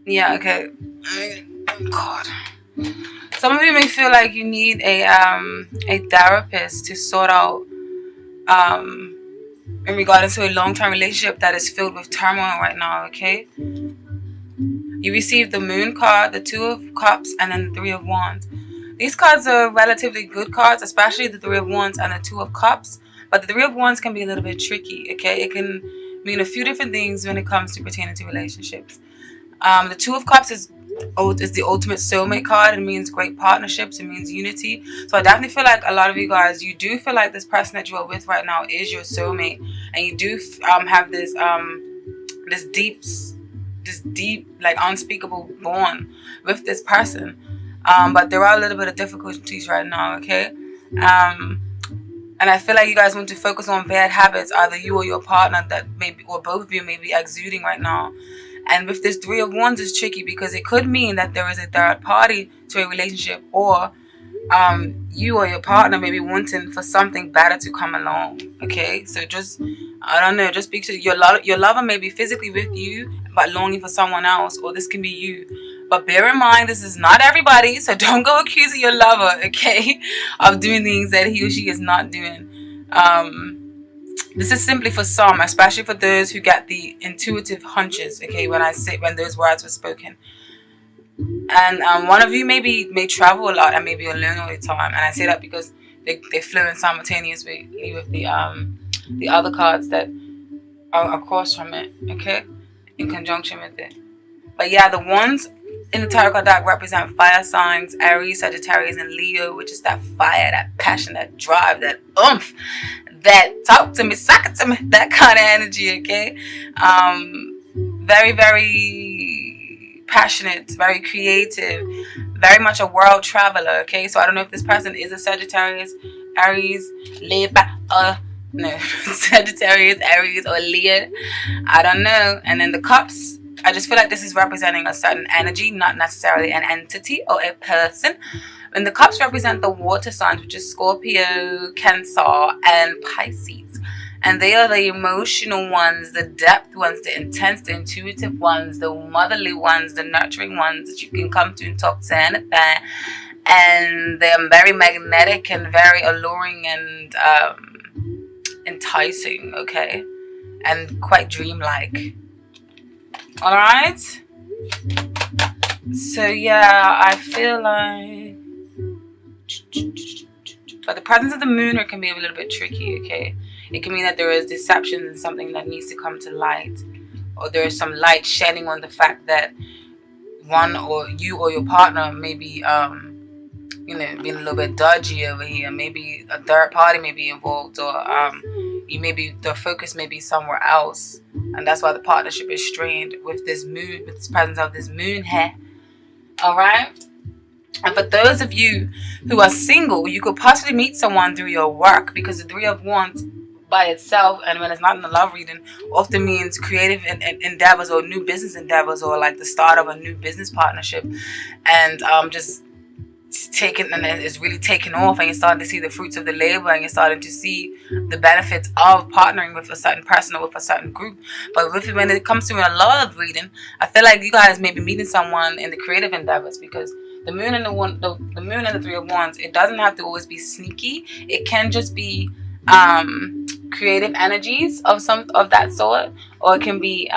Yeah, okay. God. Some of you may feel like you need a therapist to sort out in regards to a long-term relationship that is filled with turmoil right now, okay? You receive the Moon card, the Two of Cups, and then the Three of Wands. These cards are relatively good cards, especially the Three of Wands and the Two of Cups. But the Three of Wands can be a little bit tricky, okay? It can mean a few different things when it comes to pertaining to relationships. The Two of Cups is the ultimate soulmate card. It means great partnerships. It means unity. So I definitely feel like a lot of you guys, you do feel like this person that you are with right now is your soulmate, and you do have this deep, like unspeakable bond with this person. But there are a little bit of difficulties right now, okay? And I feel like you guys want to focus on bad habits, either you or your partner, that maybe, or both of you may be exuding right now. And with this Three of Wands is tricky because it could mean that there is a third party to a relationship, or you or your partner may be wanting for something better to come along. Okay, so just, I don't know, just speak to your lover may be physically with you but longing for someone else, or this can be you. But bear in mind, this is not everybody, so don't go accusing your lover, okay, of doing things that he or she is not doing. This is simply for some, especially for those who get the intuitive hunches, okay, when those words were spoken. And one of you may travel a lot and may be alone all the time. And I say that because they flow in simultaneously with the other cards that are across from it, okay, in conjunction with it. But yeah, the ones in the tarot card deck represent fire signs: Aries, Sagittarius, and Leo, which is that fire, that passion, that drive, that oomph, that talk to me, suck it to me, that kind of energy, okay? Very, very passionate, very creative, very much a world traveler, okay? So I don't know if this person is a Sagittarius, Aries, Libra, no, Sagittarius, Aries, or Leo. I don't know. And then the cups, I just feel like this is representing a certain energy, not necessarily an entity or a person. And the cups represent the water signs, which is Scorpio, Cancer, and Pisces. And they are the emotional ones, the depth ones, the intense, the intuitive ones, the motherly ones, the nurturing ones that you can come to and talk to anything. And they're very magnetic and very alluring and enticing, okay? And quite dreamlike. Alright? So yeah, I feel like, but the presence of the moon can be a little bit tricky, okay? It can mean that there is deception and something that needs to come to light, or there is some light shedding on the fact that one or you or your partner may be being a little bit dodgy over here. Maybe a third party may be involved, or the focus may be somewhere else, and that's why the partnership is strained with this moon, with this presence of this moon here. All right. And for those of you who are single, you could possibly meet someone through your work, because the Three of Wands by itself, and when it's not in a love reading, often means creative endeavors or new business endeavors, or like the start of a new business partnership, and just taking, and it's really taking off, and you're starting to see the fruits of the labor, and you're starting to see the benefits of partnering with a certain person or with a certain group. But when it comes to a love reading, I feel like you guys may be meeting someone in the creative endeavors, because the moon and the moon and the Three of Wands, it doesn't have to always be sneaky. It can just be creative energies of that sort, or it can be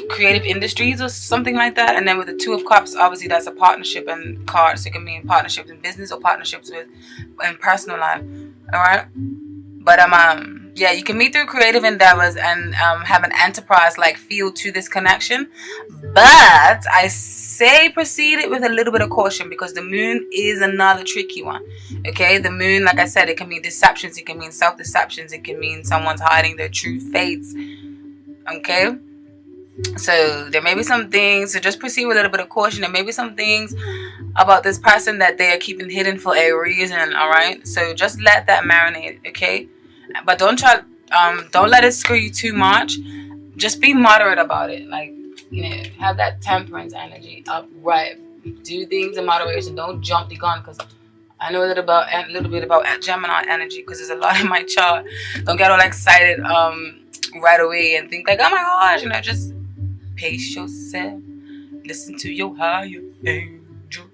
creative industries or something like that. And then with the Two of Cups, obviously that's a partnership and card, so it can mean partnerships in business or partnerships in personal life. All right, but yeah, you can meet through creative endeavors and have an enterprise-like feel to this connection. But I say proceed it with a little bit of caution, because the moon is another tricky one. Okay, the moon, like I said, it can mean deceptions, it can mean self-deceptions, it can mean someone's hiding their true fates. Okay, so there may be some things, so just proceed with a little bit of caution. There may be some things about this person that they are keeping hidden for a reason. All right, so just let that marinate, okay? But don't let it screw you too much. Just be moderate about it. Like, have that temperance energy upright. Do things in moderation. Don't jump the gun, because I know a little bit about Gemini energy, because there's a lot in my chart. Don't get all excited right away and think like, oh my gosh, just Pace yourself. Listen to your higher angel.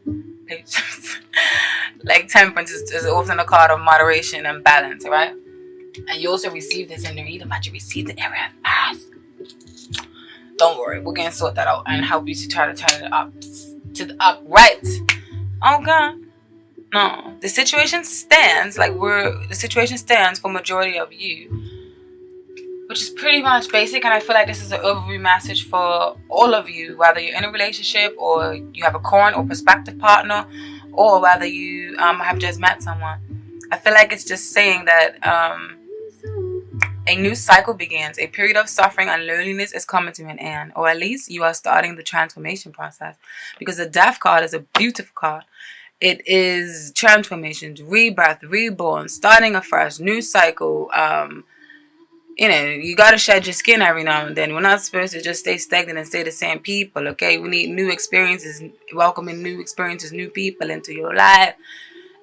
Patience. Like temperance is often a card of moderation and balance, right? And you also receive this in the reading, but you receive the reverse. Don't worry, we're gonna sort that out and help you to try to turn it up to the upright. Okay. No, the situation stands for majority of you, which is pretty much basic. And I feel like this is an overview message for all of you, whether you're in a relationship or you have a current or prospective partner, or whether you have just met someone. I feel like it's just saying that a new cycle begins. A period of suffering and loneliness is coming to an end, or at least you are starting the transformation process, because the Death card is a beautiful card. It is transformations, rebirth, reborn, starting afresh, new cycle. You got to shed your skin every now and then. We're not supposed to just stay stagnant and stay the same people, okay? We need new experiences, welcoming new experiences, new people into your life.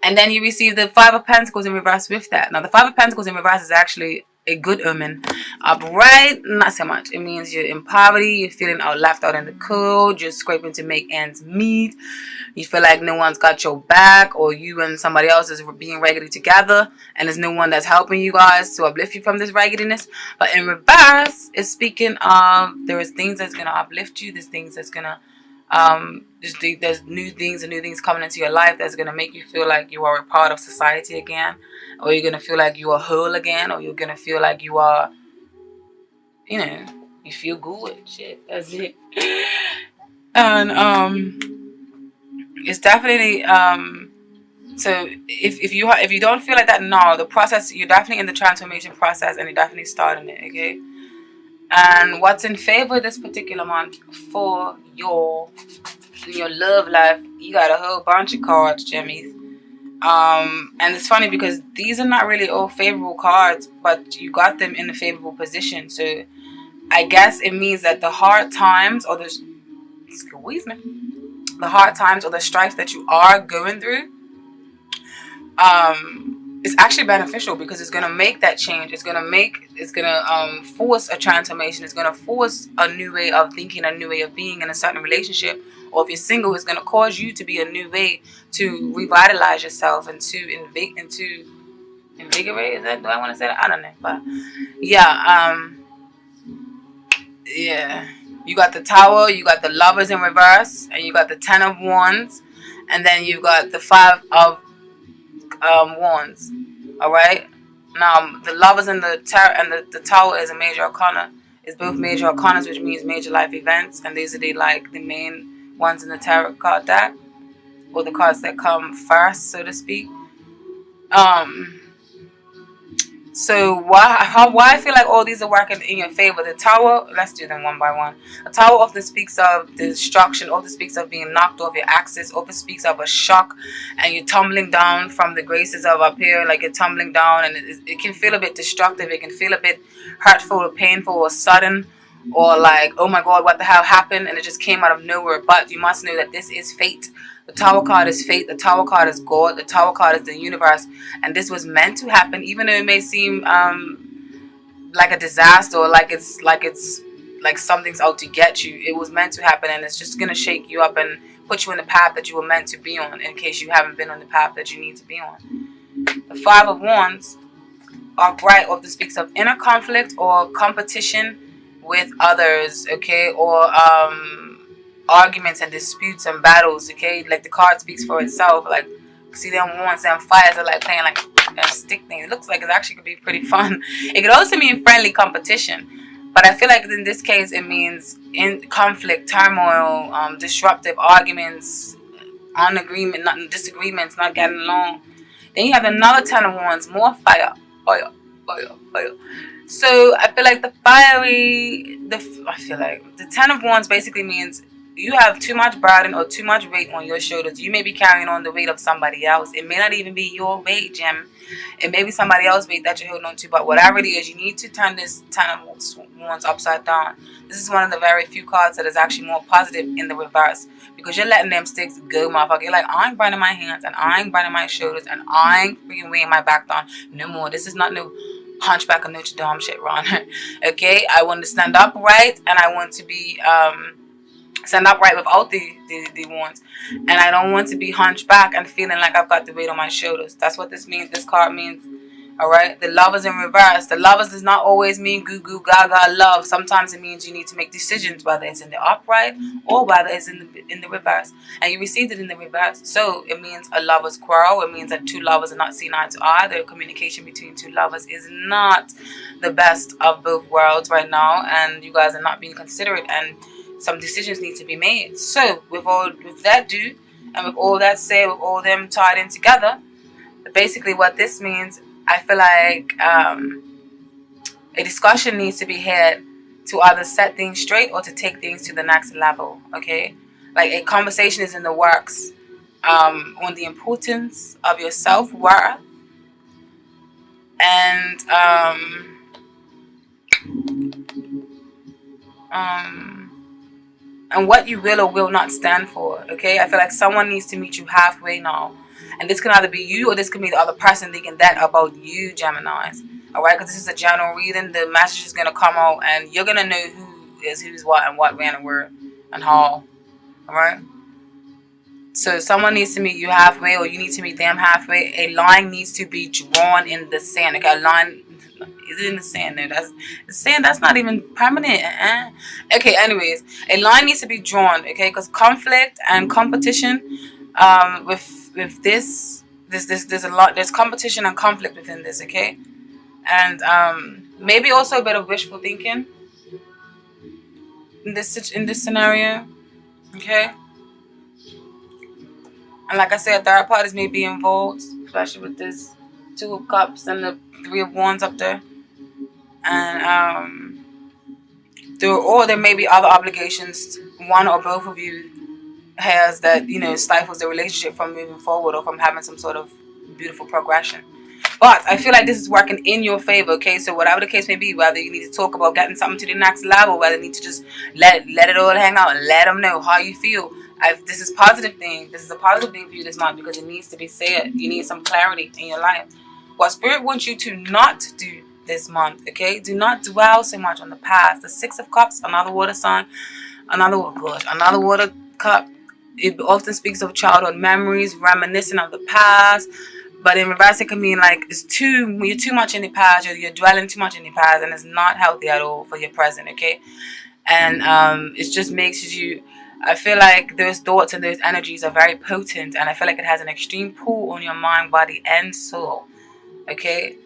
And then you receive the Five of Pentacles in reverse with that. Now, the Five of Pentacles in reverse is actually a good omen. Upright, not so much. It means you're in poverty, you're feeling left out in the cold, you're scraping to make ends meet. You feel like no one's got your back, or you and somebody else is being raggedy together, and there's no one that's helping you guys to uplift you from this raggediness. But in reverse, it's speaking of there is things that's going to uplift you. There's things that's going to there's new things coming into your life that's going to make you feel like you are a part of society again, or you're going to feel like you are whole again, or you're going to feel like you are, you feel good. Shit, that's it. And it's definitely so if you don't feel like that now, the process, you're definitely in the transformation process, and you're definitely starting it, okay? And what's in favor this particular month for your love life, you got a whole bunch of cards, Jimmies. And it's funny because these are not really all favorable cards, but you got them in a favorable position. So I guess it means that the hard times or the strife that you are going through is actually beneficial, because it's going to make that change. It's going to force a transformation. It's going to force a new way of thinking, a new way of being in a certain relationship. Or if you're single, it's going to cause you to be a new way to revitalize yourself and to invigorate. Do I want to say that? I don't know. But yeah, you got the Tower, you got the Lovers in reverse, and you got the Ten of Wands, and then you've got the Five of Wands. All right. Now the Lovers and the Tower is a major arcana. It's both major arcanas, which means major life events, and these are the main ones in the tarot card deck, or the cards that come first, so to speak. So why I feel like all these are working in your favor. The Tower, let's do them one by one. The Tower often speaks of destruction, often speaks of being knocked off your axis, often speaks of a shock, and you're tumbling down from the graces of up here, like you're tumbling down, and it can feel a bit destructive. It can feel a bit hurtful or painful or sudden, or like, oh my God, what the hell happened? And it just came out of nowhere. But you must know that this is fate. The Tower card is fate. The Tower card is God. The Tower card is the universe. And this was meant to happen, even though it may seem like a disaster, or like something's out to get you. It was meant to happen, and it's just going to shake you up and put you in the path that you were meant to be on, in case you haven't been on the path that you need to be on. The Five of Wands are bright, often speaks of inner conflict or competition with others, okay, or arguments and disputes and battles, okay? Like the card speaks for itself. Like, see them wands, them fires are like playing like a stick thing. It looks like it actually could be pretty fun. It could also mean friendly competition, but I feel like in this case it means in conflict, turmoil, disruptive arguments, disagreements, not getting along. Then you have another Ten of Wands, more fire. So I feel like the Ten of Wands basically means you have too much burden or too much weight on your shoulders. You may be carrying on the weight of somebody else. It may not even be your weight, Gem. It may be somebody else's weight that you're holding on to. But whatever it is, you need to turn this Ten of Wands upside down. This is one of the very few cards that is actually more positive in the reverse, because you're letting them sticks go, motherfucker. You're like, I ain't burning my hands, and I ain't burning my shoulders, and I ain't freaking weighing my back down no more. This is not no Hunchback of Notre Dame shit, Ron. Okay, I want to stand upright, and I want to be stand upright without the ones, and I don't want to be hunchback and feeling like I've got the weight on my shoulders. That's what this means. This card means. All right, the Lovers in reverse. The Lovers does not always mean goo goo gaga love. Sometimes it means you need to make decisions, whether it's in the upright or whether it's in the reverse. And you received it in the reverse, so it means a lover's quarrel. It means that two lovers are not seeing eye to eye. The communication between two lovers is not the best of both worlds right now, and you guys are not being considerate, and some decisions need to be made. So with that due, and with all that said, with all them tied in together, basically what this means, I feel like a discussion needs to be had to either set things straight or to take things to the next level, okay? Like a conversation is in the works on the importance of your self-worth and what you will or will not stand for, okay? I feel like someone needs to meet you halfway now. And this can either be you or this can be the other person thinking that about you, Geminis. Alright, because this is a general reading. The message is going to come out and you're going to know who is who's what and what, when and where and how. Alright? So someone needs to meet you halfway or you need to meet them halfway. A line needs to be drawn in the sand. Okay, a line... Is it in the sand? No, that's the sand. That's not even permanent. Okay, anyways, a line needs to be drawn. Okay, because conflict and competition, with this, there's a lot. There's competition and conflict within this. Okay, and maybe also a bit of wishful thinking in this scenario. Okay, and like I said, third parties may be involved, especially with this Two of Cups and the Three of Wands up there. And there may be other obligations one or both of you has that, you know, stifles the relationship from moving forward or from having some sort of beautiful progression. But I feel like this is working in your favor, okay? So whatever the case may be, whether you need to talk about getting something to the next level, whether you need to just let it all hang out and let them know how you feel. This is positive thing. This is a positive thing for you this month because it needs to be said. You need some clarity in your life. What Spirit wants you to not do this month, okay? Do not dwell so much on the past. The Six of Cups, another water sign, another water cup. It often speaks of childhood memories, reminiscing of the past. But in reverse, it can mean like you're too much in the past, you're dwelling too much in the past, and it's not healthy at all for your present, okay? And it just makes you, I feel like those thoughts and those energies are very potent, and I feel like it has an extreme pull on your mind, body, and soul, okay?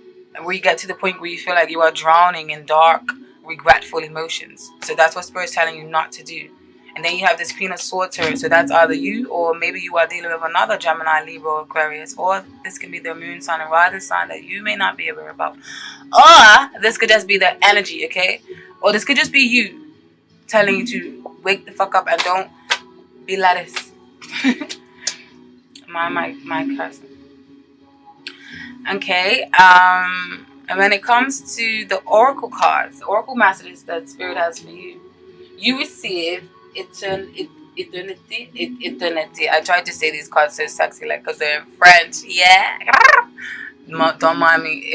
Where you get to the point where you feel like you are drowning in dark, regretful emotions. So that's what Spirit's telling you not to do. And then you have this Queen of Swords here. So that's either you or maybe you are dealing with another Gemini, Libra, or Aquarius. Or this can be the moon sign and rising sign that you may not be aware about. Or this could just be the energy, okay? Or this could just be you telling you to wake the fuck up and don't be lettuce. my cousin. Okay. And when it comes to the oracle cards, the oracle messages that Spirit has for you, you receive eternity. I tried to say these cards so sexy, like, because they're in French. Yeah. Don't mind me.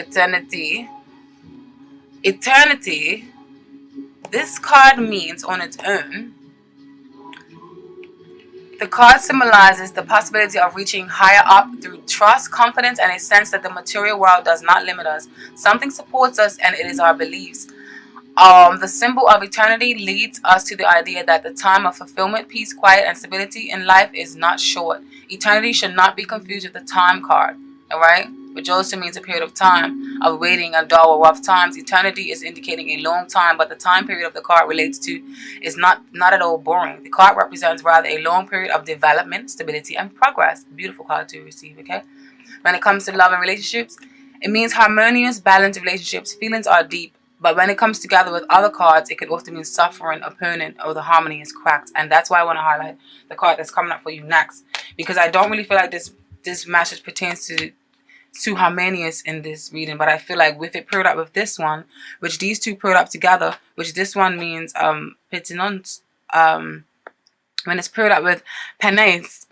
Eternity. This card means on its own, the card symbolizes the possibility of reaching higher up through trust, confidence, and a sense that the material world does not limit us. Something supports us, and it is our beliefs. The symbol of eternity leads us to the idea that the time of fulfillment, peace, quiet, and stability in life is not short. Eternity should not be confused with the time card, alright? Which also means a period of time of waiting and dull or rough times. Eternity is indicating a long time, but the time period of the card relates to is not at all boring. The card represents rather a long period of development, stability, and progress. Beautiful card to receive, okay? When it comes to love and relationships, it means harmonious, balanced relationships. Feelings are deep. But when it comes together with other cards, it could often mean suffering, opponent, or the harmony is cracked. And that's why I want to highlight the card that's coming up for you next. Because I don't really feel like this message pertains to harmonious in this reading. But I feel like with it paired up with this one, which these two paired up together, which this one means pertinence, When it's paired up with penance,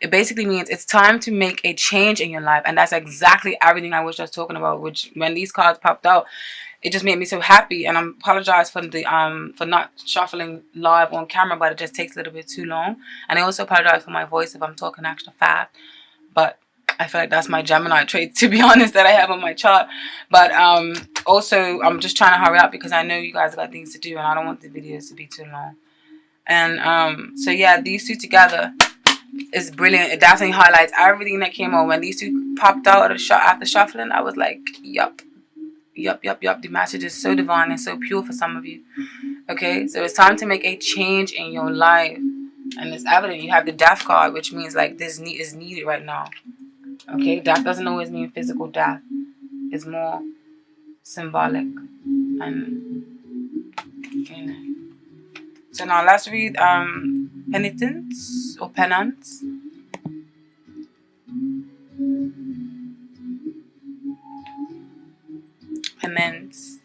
it basically means it's time to make a change in your life. And that's exactly everything I was just talking about, which when these cards popped out, it just made me so happy. And I apologize for for not shuffling live on camera, but it just takes a little bit too long. And I also apologize for my voice if I'm talking extra fast. But I feel like that's my Gemini trait, to be honest, that I have on my chart. But also, I'm just trying to hurry up because I know you guys got things to do and I don't want the videos to be too long. And so yeah, these two together is brilliant. It definitely highlights everything that came on. When these two popped out of the shot after shuffling, I was like, yup. The message is so divine and so pure for some of you. Okay, so it's time to make a change in your life. And it's evident. You have the death card, which means like this is needed right now. Okay, death doesn't always mean physical death. It's more symbolic. And you know. So now let's read penitence or penance. Penance.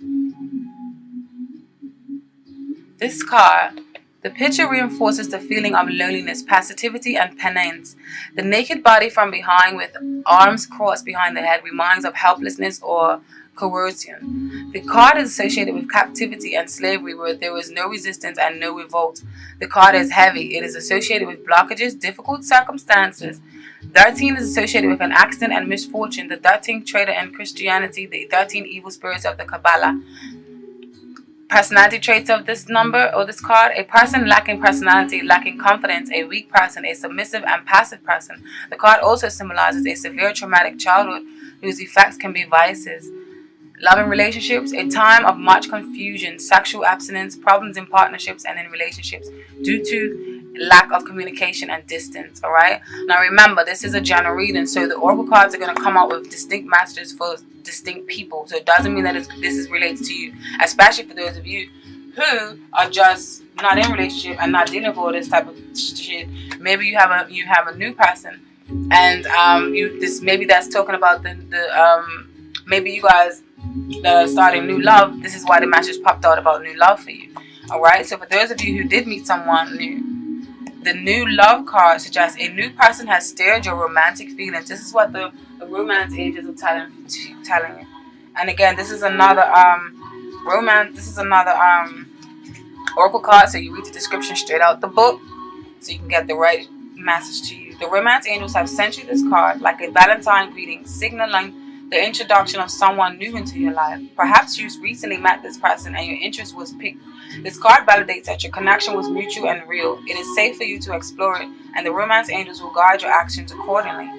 This card, the picture reinforces the feeling of loneliness, passivity, and penance. The naked body from behind with arms crossed behind the head reminds of helplessness or coercion. The card is associated with captivity and slavery where there is no resistance and no revolt. The card is heavy. It is associated with blockages, difficult circumstances. 13 is associated with an accident and misfortune. The 13th traitor in Christianity, the 13 evil spirits of the Kabbalah. Personality traits of this number or this card: a person lacking personality, lacking confidence, a weak person, a submissive and passive person. The card also symbolizes a severe traumatic childhood whose effects can be vices. Loving relationships, a time of much confusion, sexual abstinence, problems in partnerships and in relationships due to lack of communication and distance. All right. Now remember, this is a general reading, so the oracle cards are going to come out with distinct messages for distinct people. So it doesn't mean that this is related to you, especially for those of you who are just not in a relationship and not dealing with all this type of shit. Maybe you have a new person, and maybe that's talking about maybe you guys that are starting new love. This is why the message popped out about new love for you. All right. So for those of you who did meet someone new, the new love card suggests a new person has stirred your romantic feelings. This is what the romance angels are telling you. And again, this is another oracle card. So you read the description straight out the book, so you can get the right message to you. The romance angels have sent you this card like a Valentine greeting, signaling the introduction of someone new into your life. Perhaps you recently met this person and your interest was piqued. This card validates that your connection was mutual and real. It is safe for you to explore it, and the romance angels will guide your actions accordingly.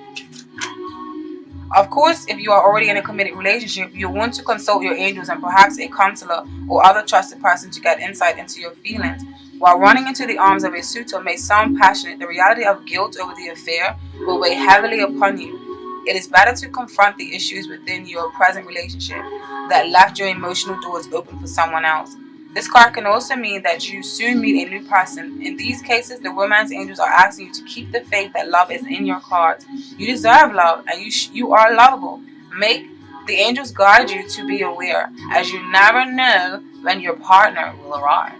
Of course, if you are already in a committed relationship, you'll want to consult your angels and perhaps a counselor or other trusted person to get insight into your feelings. While running into the arms of a suitor may sound passionate, the reality of guilt over the affair will weigh heavily upon you. It is better to confront the issues within your present relationship that left your emotional doors open for someone else. This card can also mean that you soon meet a new person. In these cases, the romance angels are asking you to keep the faith that love is in your cards. You deserve love, and you are lovable. Make the angels guide you to be aware, as you never know when your partner will arrive.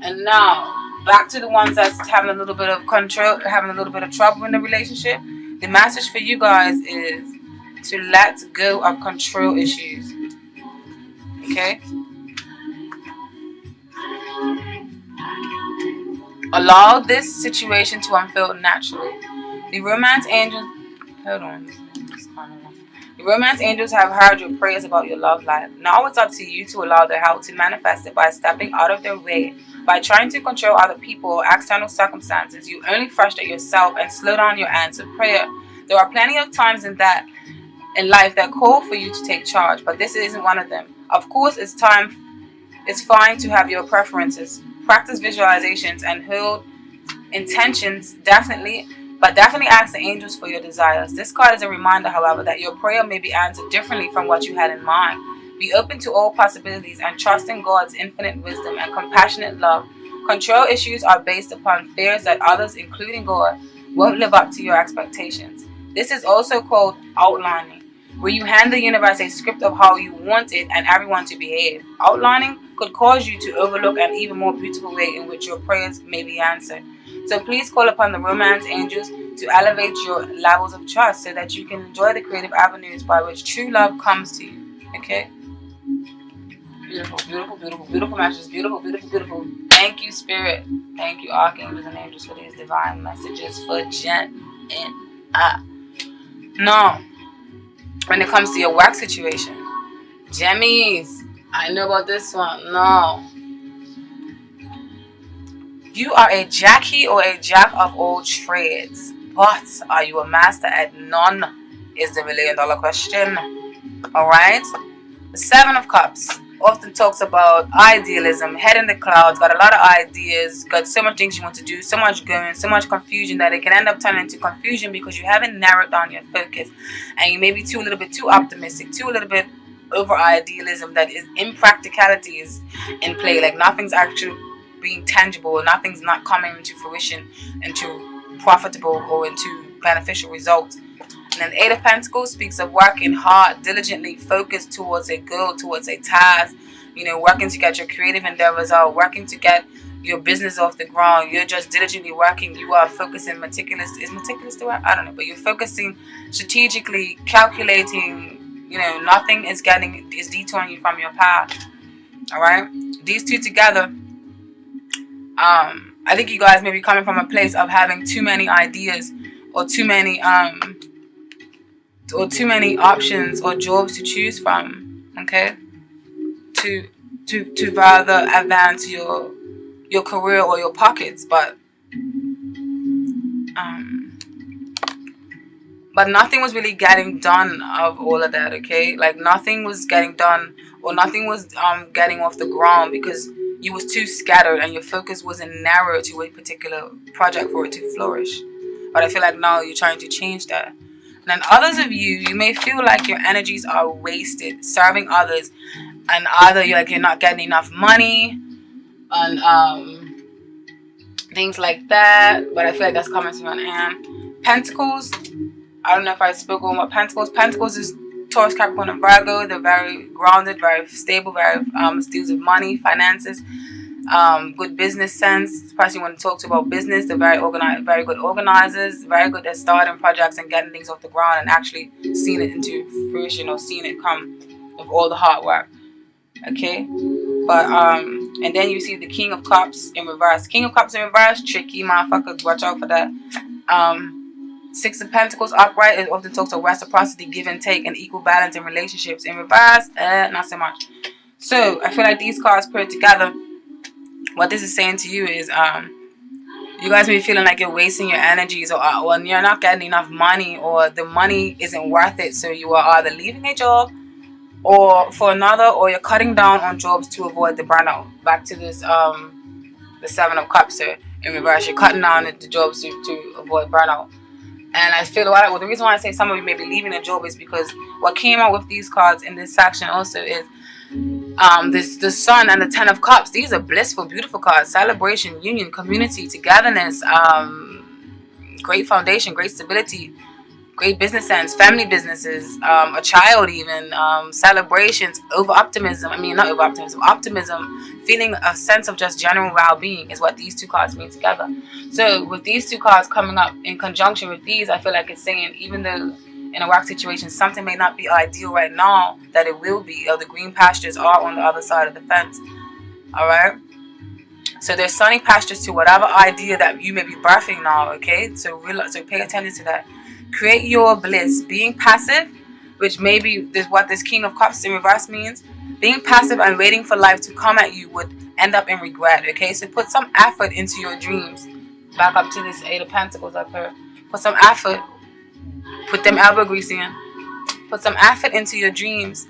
And now, back to the ones that's having a little bit of control, having a little bit of trouble in the relationship. The message for you guys is to let go of control issues. Okay? Allow this situation to unfold naturally. The romance angels... Hold on. The romance angels have heard your prayers about your love life. Now it's up to you to allow their help to manifest it by stepping out of their way. By trying to control other people or external circumstances, you only frustrate yourself and slow down your answered prayer. There are plenty of times in life that call for you to take charge, but this isn't one of them. Of course, it's fine to have your preferences, practice visualizations, and hold intentions, but definitely ask the angels for your desires. This card is a reminder, however, that your prayer may be answered differently from what you had in mind. Be open to all possibilities and trust in God's infinite wisdom and compassionate love. Control issues are based upon fears that others, including God, won't live up to your expectations. This is also called outlining, where you hand the universe a script of how you want it and everyone to behave. Outlining could cause you to overlook an even more beautiful way in which your prayers may be answered. So please call upon the romance angels to elevate your levels of trust so that you can enjoy the creative avenues by which true love comes to you. Okay? Beautiful, beautiful, beautiful, beautiful messages. Beautiful, beautiful, beautiful. Thank you, Spirit. Thank you, Archangels and Angels, for these divine messages for Jen and Now, when it comes to your work situation, Gemmies, I know about this one. No. You are a Jackie or a Jack of all trades, but are you a master at none is the $1 million question. Alright? The Seven of Cups often talks about idealism, head in the clouds, got a lot of ideas, got so much things you want to do, so much going, so much confusion that it can end up turning into confusion because you haven't narrowed down your focus and you may be a little bit too optimistic, a little bit over idealism that is impracticality is in play. Like nothing's actually being tangible, nothing's not coming into fruition, into profitable or into beneficial results. And then the Eight of Pentacles speaks of working hard, diligently focused towards a goal, towards a task, you know, working to get your creative endeavors out, working to get your business off the ground. You're just diligently working. You are focusing meticulous. Is meticulous the word? I don't know. But you're focusing, strategically calculating, you know, nothing is detouring you from your path. All right. These two together, I think you guys may be coming from a place of having too many ideas or too many options or jobs to choose from, okay, to rather advance your career or your pockets, but nothing was really getting done of all of that, okay? Like nothing was getting done or nothing was getting off the ground because you was too scattered and your focus wasn't narrow to a particular project for it to flourish. But I feel like now you're trying to change that. And others of you may feel like your energies are wasted serving others, and either you're not getting enough money and things like that. But I feel like that's coming from an end. Pentacles. I don't know if I spoke on what Pentacles. Pentacles is Taurus, Capricorn, and Virgo. They're very grounded, very stable, very deals with money, finances. Good business sense. The person you want to talk to about business, they're very organized, very good organizers, very good at starting projects and getting things off the ground and actually seeing it into fruition or seeing it come with all the hard work. Okay, but and then you see the King of Cups in reverse. King of Cups in reverse, tricky motherfuckers. Watch out for that. Six of Pentacles upright, it often talks of reciprocity, give and take, and equal balance in relationships. In reverse, not so much. So I feel like these cards put together, what this is saying to you is you guys may be feeling like you're wasting your energies or you're not getting enough money or the money isn't worth it. So you are either leaving a job or for another, or you're cutting down on jobs to avoid the burnout. Back to this the Seven of Cups here in reverse. You're cutting down the jobs to avoid burnout. And I feel the reason why I say some of you may be leaving a job is because what came out with these cards in this section also is the Sun and the Ten of Cups. These are blissful, beautiful cards. Celebration, union, community, togetherness, great foundation, great stability, great business sense, family businesses, a child even, celebrations, optimism, feeling a sense of just general well-being is what these two cards mean together. So with these two cards coming up in conjunction with these, I feel like it's saying even though in a work situation something may not be ideal right now, that it will be, or the green pastures are on the other side of the fence. Alright? So there's sunny pastures to whatever idea that you may be birthing now, okay? So pay attention to that. Create your bliss. Being passive, which maybe is what this King of Cups in reverse means. Being passive and waiting for life to come at you would end up in regret, okay? So put some effort into your dreams. Back up to this Eight of Pentacles up here. Put some effort. Put them elbow grease in. Put some effort into your dreams.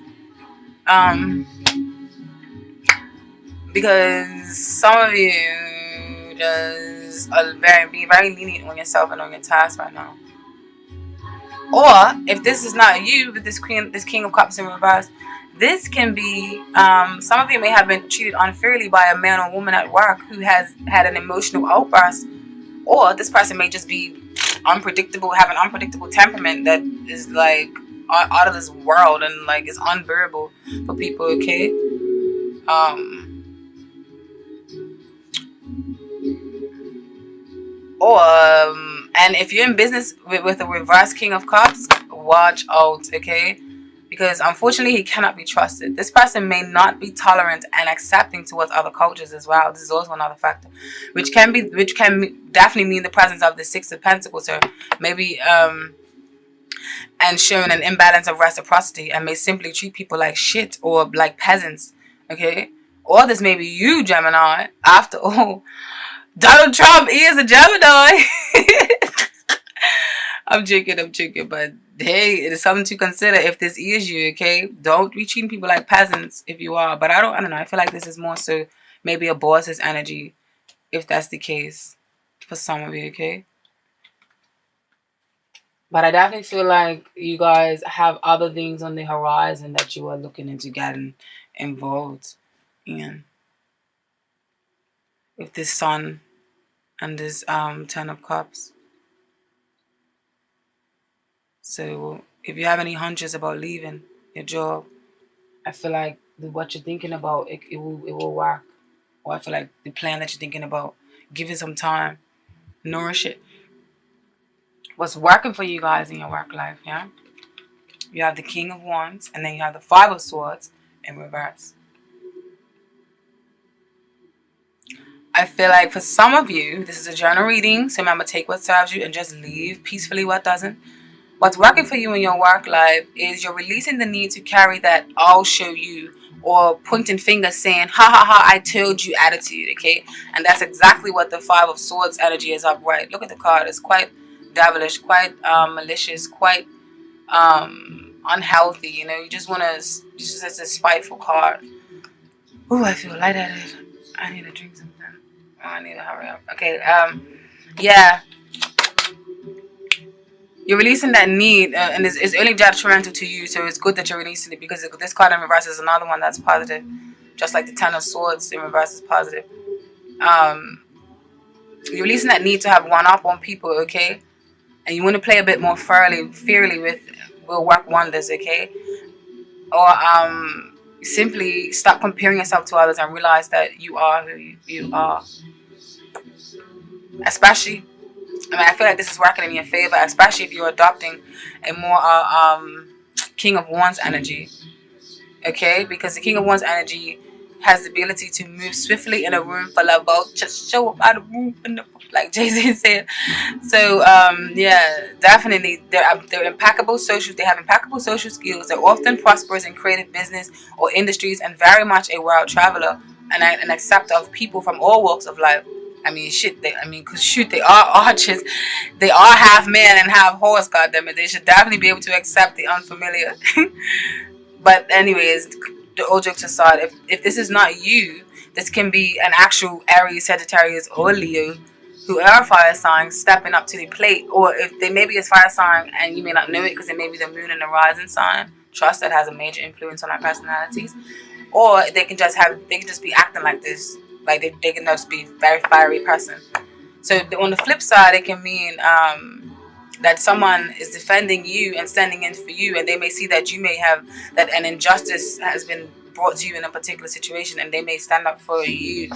Because some of you just are being very lenient on yourself and on your tasks right now. Or if this is not you, but this King of Cups in reverse, this can be some of you may have been treated unfairly by a man or woman at work who has had an emotional outburst, or this person may just be unpredictable, have an unpredictable temperament that is like out of this world and like is unbearable for people. Okay, Or and if you're in business with a reverse King of Cups, watch out, okay? Because unfortunately he cannot be trusted. This person may not be tolerant and accepting towards other cultures as well. This is also another factor, which can definitely mean the presence of the Six of Pentacles. So maybe and showing an imbalance of reciprocity, and may simply treat people like shit or like peasants, okay? Or this may be you, Gemini. After all, Donald Trump is a Gemini. I'm joking, but hey, it is something to consider if this is you, okay? Don't be treating people like peasants if you are. But I don't know. I feel like this is more so maybe a boss's energy, if that's the case for some of you, okay? But I definitely feel like you guys have other things on the horizon that you are looking into getting involved in. With this Sun and this Ten of Cups. So if you have any hunches about leaving your job, I feel like what you're thinking about, it will work. Or I feel like the plan that you're thinking about, give it some time, nourish it. What's working for you guys in your work life, yeah? You have the King of Wands, and then you have the Five of Swords in reverse. I feel like for some of you, this is a journal reading, so remember, take what serves you and just leave peacefully what doesn't. What's working for you in your work life is you're releasing the need to carry that "I'll show you" or pointing fingers saying "ha ha ha, I told you" attitude, okay? And that's exactly what the Five of Swords energy is upright. Look at the card. It's quite devilish, quite malicious, quite unhealthy. You know, you just want to. It's just a spiteful card. Ooh, I feel lightheaded. I need to drink something. Oh, I need to hurry up. Okay. Yeah. You're releasing that need, and it's only detrimental to you, so it's good that you're releasing it, because this card in reverse is another one that's positive. Just like the Ten of Swords in reverse is positive. You're releasing that need to have one up on people, okay? And you want to play a bit more fairly with will work wonders, okay? Or simply stop comparing yourself to others and realize that you are who you are. Especially, I feel like this is working in your favor, especially if you're adopting a more King of Wands energy, okay? Because the King of Wands energy has the ability to move swiftly in a room full of both. Just show up out of the room, like Jay-Z said. So yeah, definitely they're impeccable socials. They have impeccable social skills. They're often prosperous in creative business or industries, and very much a world traveler and an acceptor of people from all walks of life. They are archers. They are half man and half horse, goddammit. They should definitely be able to accept the unfamiliar. But anyways, all jokes aside, if this is not you, this can be an actual Aries, Sagittarius, or Leo who are fire signs stepping up to the plate. Or if they maybe is fire sign and you may not know it because it may be the moon and the rising sign. Trust that has a major influence on our personalities. Or they can just be acting like this. Like they can just be a very fiery person. So on the flip side, it can mean that someone is defending you and standing in for you, and they may see that you may have that an injustice has been brought to you in a particular situation, and they may stand up for you.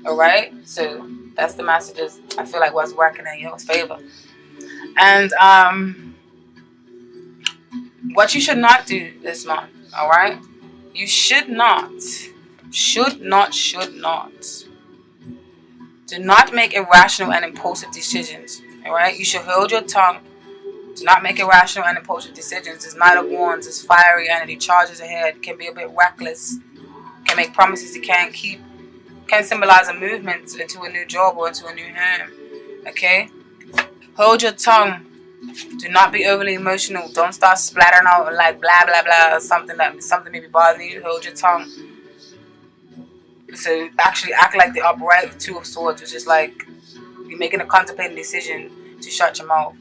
All right. So that's the messages I feel like what's working in your favor. And what you should not do this month. All right. You should not. Do not make irrational and impulsive decisions. Alright? You should hold your tongue. Do not make irrational and impulsive decisions. It's Knight of Wands. It's fiery energy. Charges ahead. Can be a bit reckless. Can make promises you can't keep. Can symbolize a movement into a new job or into a new home. Okay? Hold your tongue. Do not be overly emotional. Don't start splattering out like blah blah blah or something may be bothering you. Hold your tongue. So actually act like the upright Two of Swords, which is like you're making a contemplating decision to shut your mouth,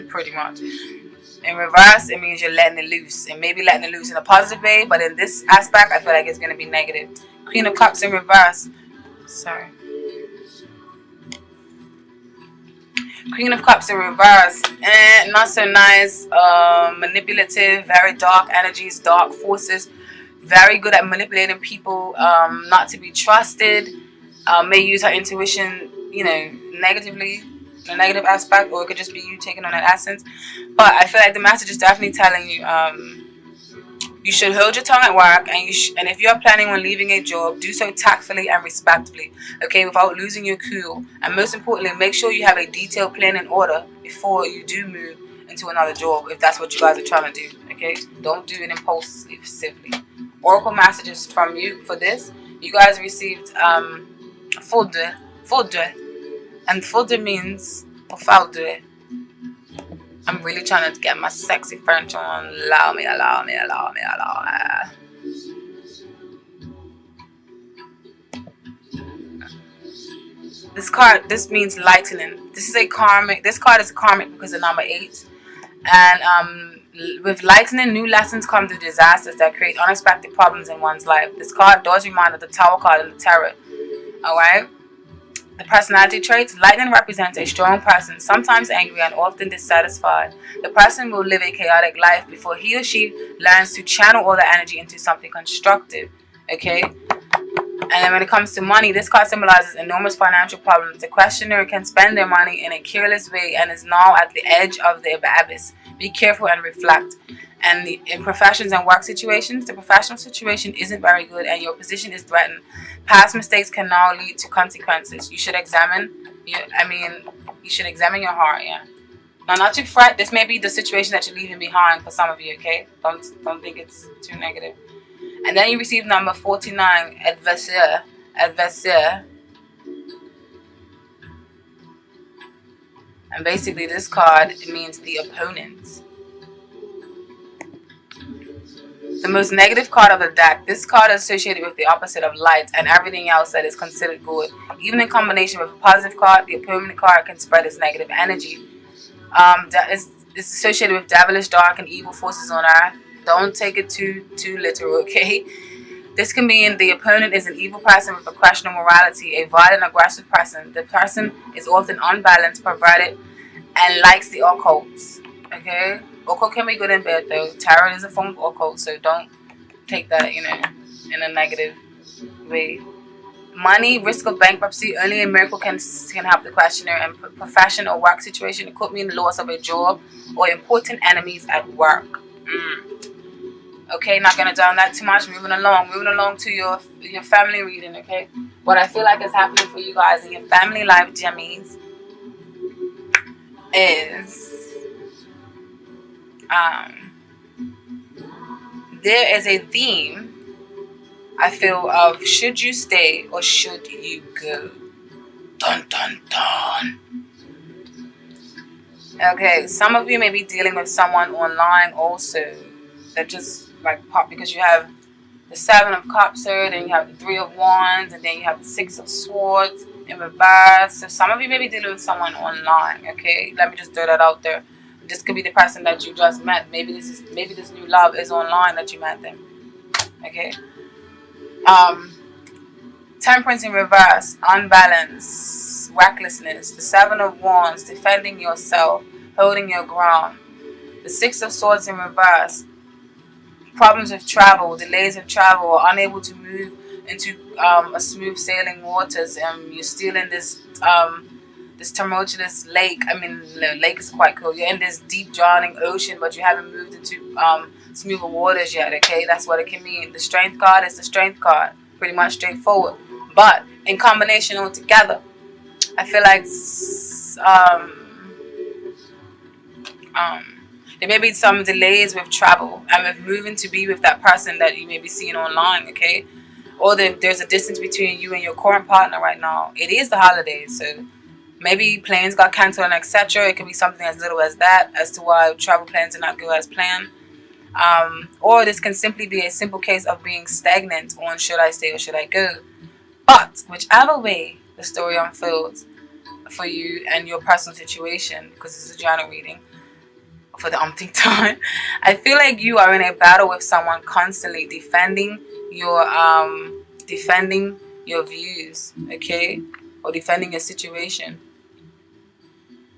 pretty much. In reverse, it means you're letting it loose, and maybe letting it loose in a positive way, but in this aspect, I feel like it's going to be negative. Queen of Cups in reverse. Sorry. Queen of Cups in reverse. Not so nice. Manipulative, very dark energies, dark forces. Very good at manipulating people, not to be trusted. May use her intuition, negatively. a negative aspect, or it could just be you taking on that essence. But I feel like the message is definitely telling you you should hold your tongue at work, and and if you're planning on leaving a job, do so tactfully and respectfully, okay, without losing your cool. And most importantly, make sure you have a detailed plan in order before you do move into another job, if that's what you guys are trying to do, okay? Don't do it impulsively. Oracle messages from you for this. You guys received foudre, and foudre means foudre. I'm really trying to get my sexy French on. Allow me. This means lightening. This card is karmic because of number 8. And with lightning, new lessons come through disasters that create unexpected problems in one's life. This card does remind of the Tower card in the Tarot. Alright? The personality traits. Lightning represents a strong person, sometimes angry and often dissatisfied. The person will live a chaotic life before he or she learns to channel all the energy into something constructive. Okay? And then when it comes to money, this card symbolizes enormous financial problems. The questioner can spend their money in a careless way and is now at the edge of the abyss. Be careful and reflect. And in professions and work situations, the professional situation isn't very good and your position is threatened. Past mistakes can now lead to consequences. You should examine your heart, yeah. Now, not to fret, this may be the situation that you're leaving behind for some of you, okay? Don't think it's too negative. And then you receive number 49, adversaire. And basically this card means the opponent. The most negative card of the deck. This card is associated with the opposite of light and everything else that is considered good. Even in combination with a positive card, the opponent card can spread its negative energy. It's associated with devilish, dark, and evil forces on earth. Don't take it too literal, okay? This can mean the opponent is an evil person with a questionable morality, a violent, aggressive person. The person is often unbalanced, perverted, and likes the occult, okay? Occult can be good and bad though. Tarot is a form of occult, so don't take that, in a negative way. Money, risk of bankruptcy. Only a miracle can help the questioner. And profession or work situation, it could mean the loss of a job or important enemies at work. Okay, not gonna down that too much. Moving along to your family reading. Okay, what I feel like is happening for you guys in your family life, Gemmies, is there is a theme, I feel, of should you stay or should you go? Dun dun dun. Okay, some of you may be dealing with someone online also that just like pop, because you have the 7 of Cups here, then you have the 3 of Wands, and then you have the 6 of Swords in reverse. So some of you may be dealing with someone online. Okay, let me just throw that out there. This could be the person that you just met. Maybe this new love is online that you met them. Okay. Temperance in reverse, unbalance, recklessness. The 7 of Wands, defending yourself, holding your ground. The 6 of Swords in reverse, problems with travel, delays of travel, or unable to move into a smooth sailing waters. You're still in this tumultuous lake. I mean, the lake is quite cool. You're in this deep drowning ocean, but you haven't moved into smoother waters yet. Okay, that's what it can mean. The Strength card is the Strength card, pretty much straightforward. But in combination all together, I feel like there may be some delays with travel and with moving to be with that person that you may be seeing online, okay? Or there's a distance between you and your current partner right now. It is the holidays, so maybe planes got cancelled and etc. It could be something as little as that, as to why travel plans did not go as planned. Or this can simply be a simple case of being stagnant on should I stay or should I go. But whichever way the story unfolds for you and your personal situation, because this is a journal reading for the umpteenth time, I feel like you are in a battle with someone constantly defending your views, okay, or defending your situation.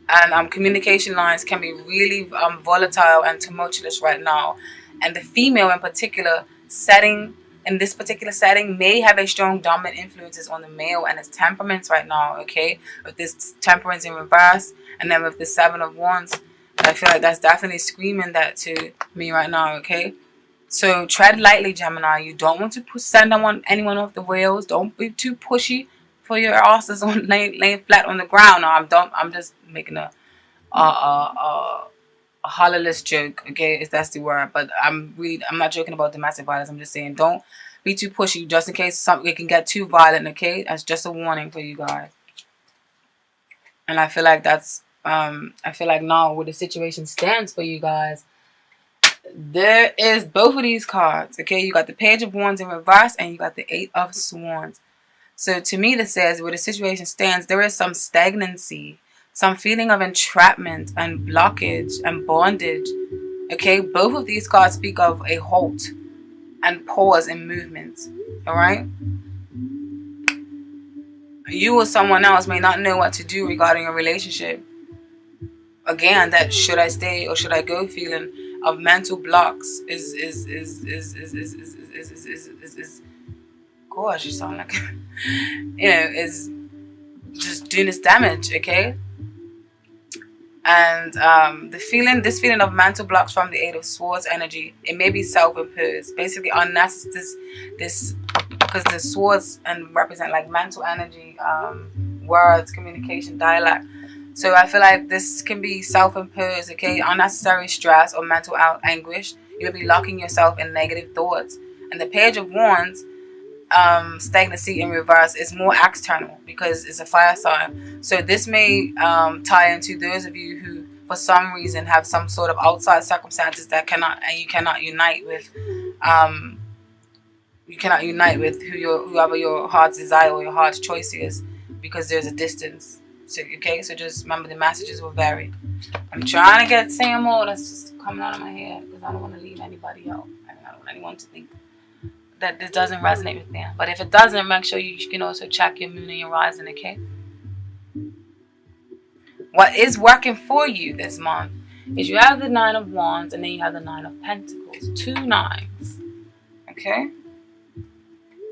And communication lines can be really volatile and tumultuous right now. And the female in particular setting in this particular setting may have a strong dominant influences on the male and his temperaments right now, okay? With this temperance in reverse, and then with the 7 of Wands, I feel like that's definitely screaming that to me right now, okay? So tread lightly, Gemini. You don't want to send anyone off the rails. Don't be too pushy for your asses on laying flat on the ground. No, I'm just making a hollerless joke, okay, if that's the word. But I'm not joking about domestic violence. I'm just saying don't be too pushy, just in case it can get too violent, okay? That's just a warning for you guys. And I feel like that's I feel like now where the situation stands for you guys, there is both of these cards, okay? You got the Page of Wands in reverse and you got the 8 of Swords. So to me, this says where the situation stands, there is some stagnancy, some feeling of entrapment and blockage and bondage, okay? Both of these cards speak of a halt and pause in movement, all right? You or someone else may not know what to do regarding a relationship. Again, that should I stay or should I go feeling of mental blocks is gosh, you sound like you know, is just doing this damage, okay? And this feeling of mental blocks from the 8 of Swords energy, it may be self-imposed, basically unnecessary. This because the swords and represent like mental energy, words, communication, dialect. So I feel like this can be self-imposed, okay? Unnecessary stress or mental anguish. You'll be locking yourself in negative thoughts. And the Page of Wands, stagnancy in reverse, is more external because it's a fire sign. So this may tie into those of you who, for some reason, have some sort of outside circumstances that you cannot unite with. You cannot unite with whoever your heart's desire or your heart's choice is, because there's a distance. So okay, so just remember the messages will vary. I'm trying to say more that's just coming out of my head because I don't want to leave anybody out. I don't want anyone to think that this doesn't resonate with them. But if it doesn't, make sure you can also check your moon and your rising, okay? What is working for you this month is you have the 9 of Wands and then you have the 9 of Pentacles. 2 nines. Okay?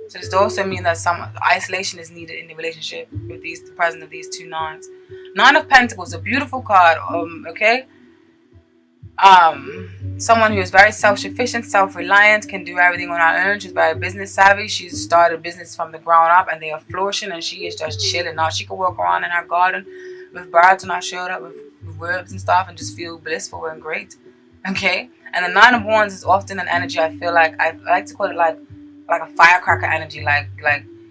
So this also means that some isolation is needed in the relationship with the presence of these 2 nines. 9 of Pentacles, a beautiful card, okay? Someone who is very self-sufficient, self-reliant, can do everything on her own. She's very business savvy. She's started a business from the ground up and they are flourishing and she is just chilling. Now she can walk around in her garden with birds on her shoulder, with herbs and stuff, and just feel blissful and great, okay? And the 9 of Wands is often an energy, I feel like, I like to call it like a firecracker energy, like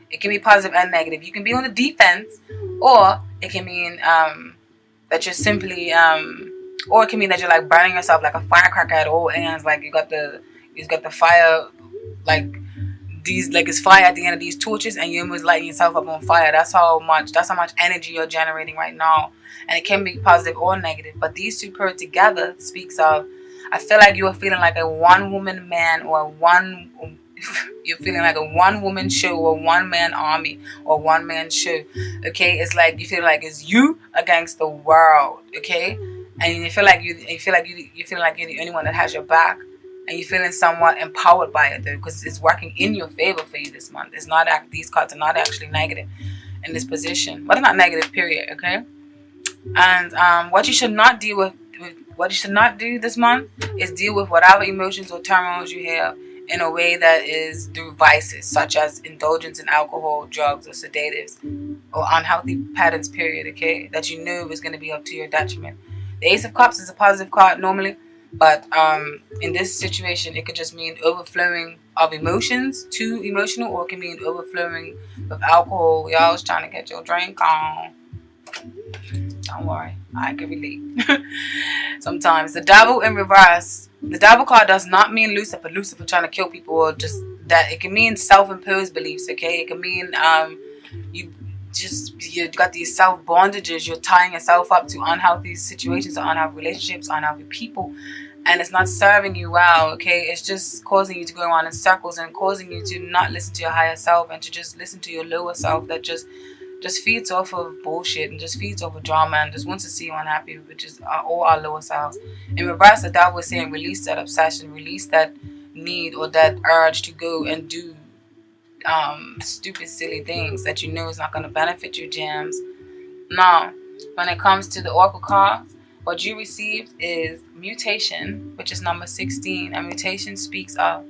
it can be positive and negative. You can be on the defense, or it can mean that you're simply or it can mean that you're like burning yourself like a firecracker at all ends, like you got the fire, like it's fire at the end of these torches and you're almost lighting yourself up on fire. That's how much energy you're generating right now, and it can be positive or negative, but these two paired together speaks of, I feel like you are feeling like a one-woman man, or you're feeling like a one-woman show or one-man army or one-man show, okay? It's like you feel like it's you against the world, okay? And you feel like you're the only one that has your back, and you're feeling somewhat empowered by it though, because it's working in your favor for you this month. It's not these cards are not actually negative in this position, but they're not negative, period, okay? And what you should not deal with, what you should not do this month is deal with whatever emotions or turmoils you have in a way that is through vices, such as indulgence in alcohol, drugs, or sedatives, or unhealthy patterns, period, okay? That you knew was going to be up to your detriment. The Ace of Cups is a positive card normally, but in this situation, it could just mean overflowing of emotions, too emotional, or it can mean overflowing of alcohol. Y'all was trying to get your drink on. Don't worry, I can relate. Sometimes the Devil in reverse. The Devil card does not mean Lucifer trying to kill people, or just that. It can mean self-imposed beliefs, okay? It can mean you got these self-bondages. You're tying yourself up to unhealthy situations, or unhealthy relationships, unhealthy people, and it's not serving you well, okay? It's just causing you to go around in circles and causing you to not listen to your higher self and to just listen to your lower self that just feeds off of bullshit and just feeds off of drama and just wants to see you unhappy, which is all our lower selves. In reverse, the Devil is saying release that obsession, release that need or that urge to go and do stupid, silly things that you know is not going to benefit your gems. Now, when it comes to the oracle cards, what you received is mutation, which is number 16. And mutation speaks of